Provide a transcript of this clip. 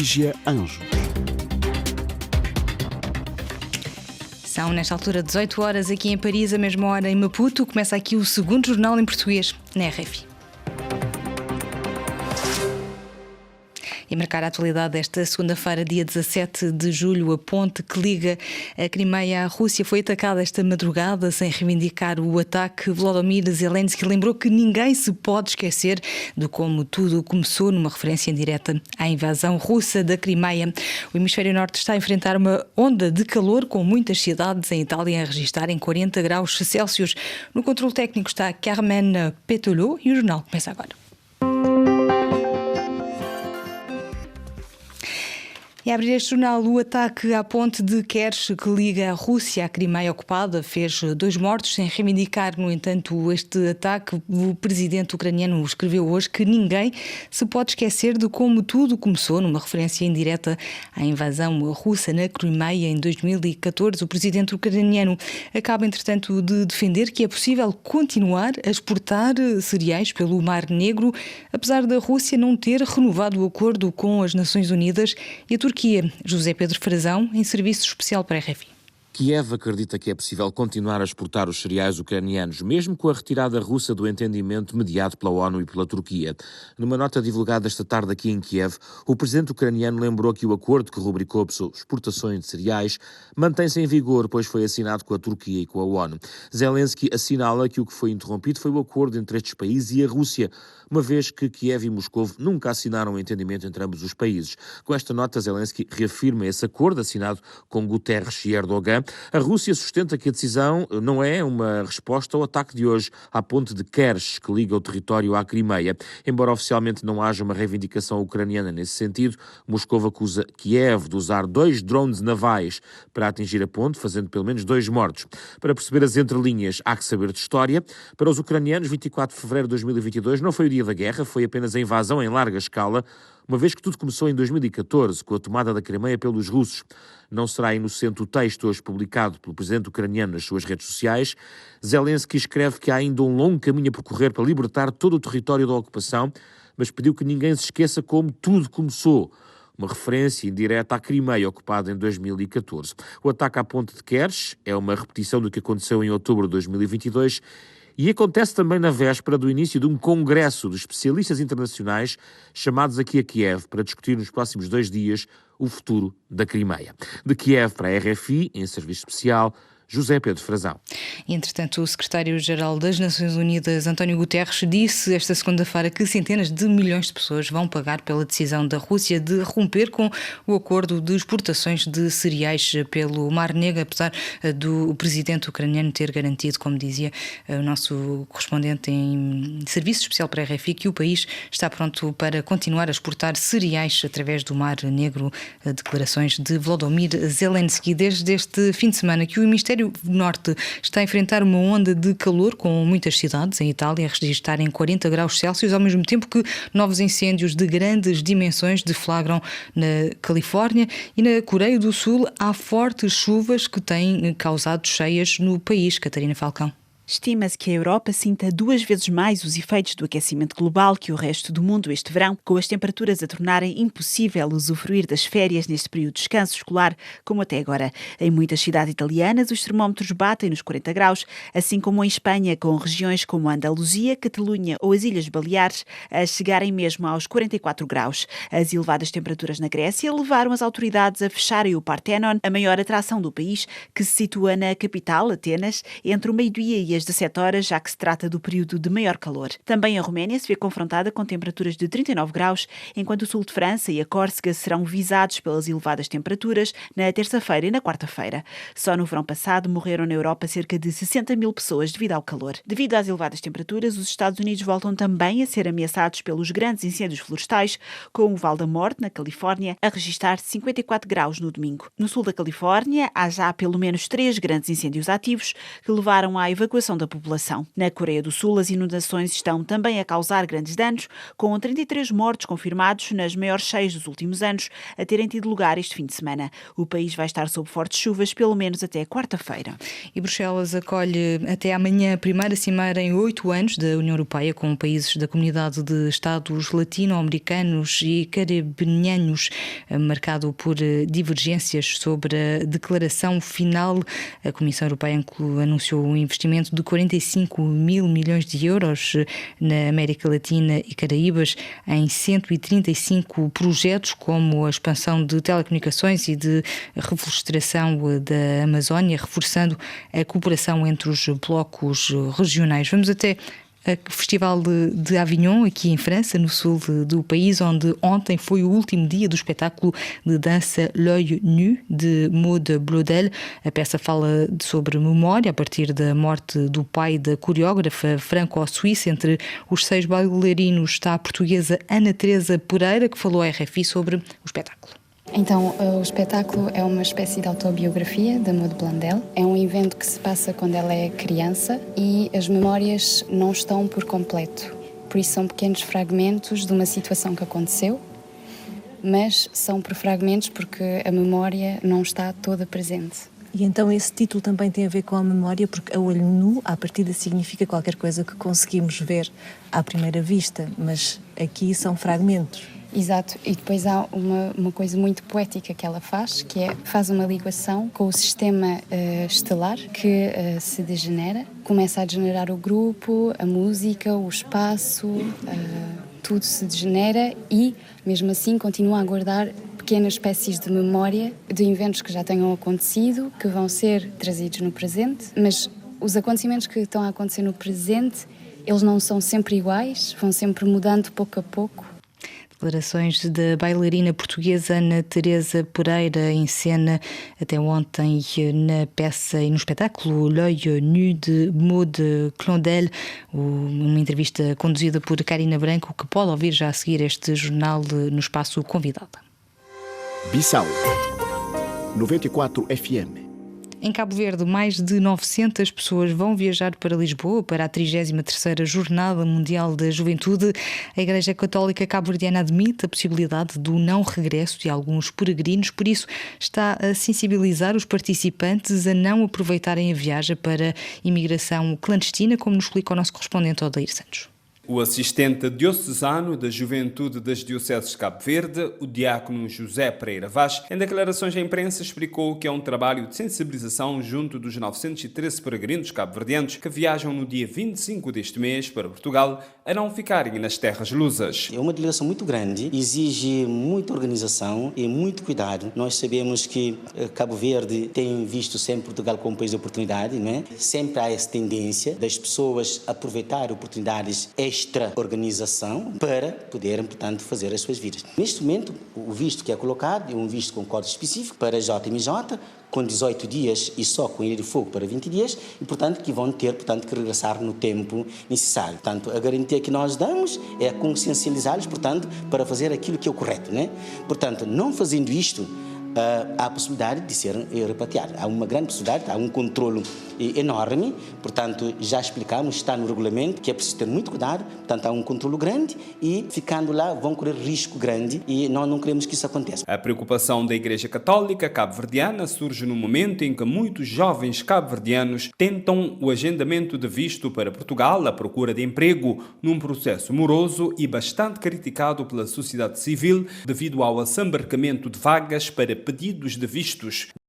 Lígia Anjos. São, nesta altura, 18 horas aqui em Paris, a mesma hora em Maputo. Começa aqui o segundo jornal em português, na RFI. E marcar a atualidade desta segunda-feira, dia 17 de julho, a ponte que liga a Crimeia à Rússia foi atacada esta madrugada, sem reivindicar o ataque. Volodymyr Zelensky lembrou que ninguém se pode esquecer de como tudo começou, numa referência indireta à invasão russa da Crimeia. O hemisfério norte está a enfrentar uma onda de calor, com muitas cidades em Itália a registarem 40 graus Celsius. No controle técnico está Carmen Petolot e o jornal começa agora. E a abrir este jornal, o ataque à ponte de Kerch, que liga a Rússia à Crimeia ocupada, fez 2 mortos. Sem reivindicar, no entanto, este ataque, o presidente ucraniano escreveu hoje que ninguém se pode esquecer de como tudo começou, numa referência indireta à invasão russa na Crimeia em 2014. O presidente ucraniano acaba, entretanto, de defender que é possível continuar a exportar cereais pelo Mar Negro, apesar da Rússia não ter renovado o acordo com as Nações Unidas e a Turquia. José Pedro Frazão, em serviço especial para a RFI. Kiev acredita que é possível continuar a exportar os cereais ucranianos, mesmo com a retirada russa do entendimento mediado pela ONU e pela Turquia. Numa nota divulgada esta tarde aqui em Kiev, o presidente ucraniano lembrou que o acordo que rubricou as exportações de cereais mantém-se em vigor, pois foi assinado com a Turquia e com a ONU. Zelensky assinala que o que foi interrompido foi o acordo entre estes países e a Rússia, uma vez que Kiev e Moscou nunca assinaram um entendimento entre ambos os países. Com esta nota, Zelensky reafirma esse acordo assinado com Guterres e Erdogan. A Rússia sustenta que a decisão não é uma resposta ao ataque de hoje à ponte de Kerch, que liga o território à Crimeia. Embora oficialmente não haja uma reivindicação ucraniana nesse sentido, Moscou acusa Kiev de usar 2 drones navais para atingir a ponte, fazendo pelo menos 2 mortos. Para perceber as entrelinhas, há que saber de história. Para os ucranianos, 24 de fevereiro de 2022 não foi o dia da guerra, foi apenas a invasão em larga escala, uma vez que tudo começou em 2014, com a tomada da Crimeia pelos russos. Não será inocente o texto hoje publicado pelo presidente ucraniano nas suas redes sociais. Zelensky escreve que há ainda um longo caminho a percorrer para libertar todo o território da ocupação, mas pediu que ninguém se esqueça como tudo começou. Uma referência indireta à Crimeia, ocupada em 2014. O ataque à ponte de Kerch é uma repetição do que aconteceu em outubro de 2022 e acontece também na véspera do início de um congresso de especialistas internacionais chamados aqui a Kiev para discutir nos próximos 2 dias o futuro da Crimeia. De Kiev para a RFI, em serviço especial, José Pedro Frazão. Entretanto, o secretário-geral das Nações Unidas, António Guterres, disse esta segunda-feira que centenas de milhões de pessoas vão pagar pela decisão da Rússia de romper com o acordo de exportações de cereais pelo Mar Negro, apesar do presidente ucraniano ter garantido, como dizia o nosso correspondente em serviço especial para a RFI, que o país está pronto para continuar a exportar cereais através do Mar Negro. Declarações de Volodymyr Zelensky. Desde este fim de semana que o hemisfério norte está a enfrentar uma onda de calor, com muitas cidades em Itália a registarem 40 graus Celsius, ao mesmo tempo que novos incêndios de grandes dimensões deflagram na Califórnia e na Coreia do Sul. Há fortes chuvas que têm causado cheias no país. Catarina Falcão. Estima-se que a Europa sinta 2 vezes mais os efeitos do aquecimento global que o resto do mundo este verão, com as temperaturas a tornarem impossível usufruir das férias neste período de descanso escolar, como até agora. Em muitas cidades italianas, os termómetros batem nos 40 graus, assim como em Espanha, com regiões como a Andaluzia, Catalunha ou as Ilhas Baleares a chegarem mesmo aos 44 graus. As elevadas temperaturas na Grécia levaram as autoridades a fecharem o Parthenon, a maior atração do país, que se situa na capital, Atenas, entre o meio-dia e às 17 horas, já que se trata do período de maior calor. Também a Roménia se vê confrontada com temperaturas de 39 graus, enquanto o sul de França e a Córsega serão visados pelas elevadas temperaturas na terça-feira e na quarta-feira. Só no verão passado morreram na Europa cerca de 60 mil pessoas devido ao calor. Devido às elevadas temperaturas, os Estados Unidos voltam também a ser ameaçados pelos grandes incêndios florestais, com o Val da Morte, na Califórnia, a registrar 54 graus no domingo. No sul da Califórnia, há já pelo menos 3 grandes incêndios ativos que levaram à evacuação preocupação da população. Na Coreia do Sul, as inundações estão também a causar grandes danos, com 33 mortos confirmados nas maiores cheias dos últimos anos a terem tido lugar este fim de semana. O país vai estar sob fortes chuvas, pelo menos até quarta-feira. E Bruxelas acolhe até amanhã a primeira cimeira em 8 anos da União Europeia, com países da Comunidade de Estados latino-americanos e caribenhanos, marcado por divergências sobre a declaração final. A Comissão Europeia anunciou um investimento de 45 mil milhões de euros na América Latina e Caraíbas em 135 projetos, como a expansão de telecomunicações e de reflorestação da Amazónia, reforçando a cooperação entre os blocos regionais. Vamos até o Festival de Avignon, aqui em França, no sul do país, onde ontem foi o último dia do espetáculo de dança L'Œil Nu, de Maud Blodel. A peça fala sobre memória, a partir da morte do pai da coreógrafa franco-suíça. Entre os 6 bailarinos está a portuguesa Ana Teresa Pereira, que falou à RFI sobre o espetáculo. Então, o espetáculo é uma espécie de autobiografia da Maud Blondel. É um evento que se passa quando ela é criança e as memórias não estão por completo. Por isso são pequenos fragmentos de uma situação que aconteceu, mas são por fragmentos porque a memória não está toda presente. E então esse título também tem a ver com a memória, porque a olho nu, à partida, significa qualquer coisa que conseguimos ver à primeira vista, mas aqui são fragmentos. Exato, e depois há uma coisa muito poética que ela faz, que faz uma ligação com o sistema estelar que se degenera. Começa a degenerar o grupo, a música, o espaço, tudo se degenera e, mesmo assim, continua a guardar pequenas espécies de memória de eventos que já tenham acontecido, que vão ser trazidos no presente, mas os acontecimentos que estão a acontecer no presente, eles não são sempre iguais, vão sempre mudando pouco a pouco. Declarações da bailarina portuguesa Ana Teresa Pereira, em cena até ontem na peça e no espetáculo L'Œil Nu, de Maud Blondel, uma entrevista conduzida por Karina Branco, que pode ouvir já a seguir este jornal no espaço Convidada. Bissau 94 FM. Em Cabo Verde, mais de 900 pessoas vão viajar para Lisboa para a 33ª Jornada Mundial da Juventude. A Igreja Católica Cabo-Verdiana admite a possibilidade do não regresso de alguns peregrinos, por isso está a sensibilizar os participantes a não aproveitarem a viagem para imigração clandestina, como nos explica o nosso correspondente Odair Santos. O assistente diocesano da Juventude das Dioceses de Cabo Verde, o diácono José Pereira Vaz, em declarações à imprensa explicou que é um trabalho de sensibilização junto dos 913 peregrinos cabo-verdianos que viajam no dia 25 deste mês para Portugal a não ficarem nas terras lusas. É uma delegação muito grande, exige muita organização e muito cuidado. Nós sabemos que Cabo Verde tem visto sempre Portugal como um país de oportunidade, não é? Sempre há essa tendência das pessoas aproveitar oportunidades extra-organização para poderem, portanto, fazer as suas vidas. Neste momento, o visto que é colocado é um visto com código específico para JMJ, com 18 dias e só com ilha de fogo para 20 dias e, portanto, que vão ter, portanto, que regressar no tempo necessário. Portanto, a garantia que nós damos é consciencializá-los, portanto, para fazer aquilo que é o correto, né? Portanto, não fazendo isto, há a possibilidade de serem repatriados. Há uma grande possibilidade, há um controlo enorme, portanto, já explicamos, está no regulamento, que é preciso ter muito cuidado, portanto, há um controlo grande e, ficando lá, vão correr risco grande e nós não queremos que isso aconteça. A preocupação da Igreja Católica cabo-verdiana surge no momento em que muitos jovens cabo-verdianos tentam o agendamento de visto para Portugal à procura de emprego, num processo moroso e bastante criticado pela sociedade civil devido ao assambarcamento de vagas para pedidos de vistos.